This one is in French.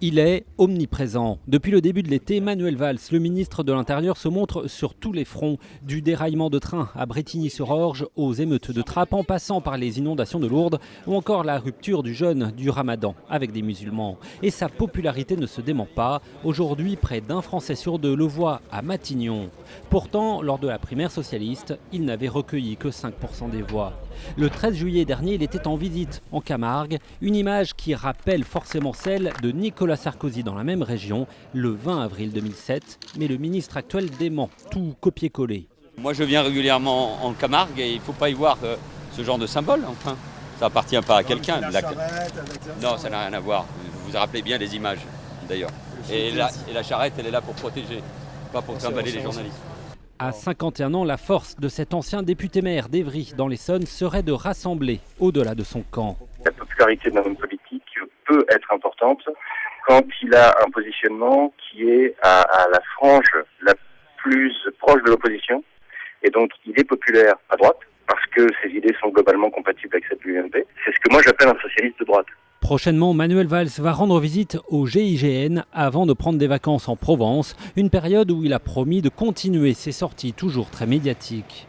Il est omniprésent. Depuis le début de l'été, Manuel Valls, le ministre de l'Intérieur, se montre sur tous les fronts. Du déraillement de train à Brétigny-sur-Orge, aux émeutes de Trappes, en passant par les inondations de Lourdes, ou encore la rupture du jeûne du Ramadan avec des musulmans. Et sa popularité ne se dément pas. Aujourd'hui, près d'un Français sur deux le voit à Matignon. Pourtant, lors de la primaire socialiste, il n'avait recueilli que 5% des voix. Le 13 juillet dernier, il était en visite en Camargue, une image qui rappelle forcément celle de Nicolas Sarkozy dans la même région, le 20 avril 2007. Mais le ministre actuel dément tout copier-coller. Moi je viens régulièrement en Camargue et il ne faut pas y voir ce genre de symbole, enfin. Ça appartient pas à quelqu'un. Non, ça n'a rien à voir. Vous vous rappelez bien les images, d'ailleurs. Et la charrette, elle est là pour protéger, pas pour trimballer les journalistes. À 51 ans, la force de cet ancien député maire d'Évry dans l'Essonne serait de rassembler au-delà de son camp. La popularité d'un homme politique peut être importante quand il a un positionnement qui est à la frange la plus proche de l'opposition. Et donc il est populaire à droite parce que ses idées sont globalement compatibles avec celles de l'UMP. C'est ce que moi j'appelle un socialiste de droite. Prochainement, Manuel Valls va rendre visite au GIGN avant de prendre des vacances en Provence, une période où il a promis de continuer ses sorties toujours très médiatiques.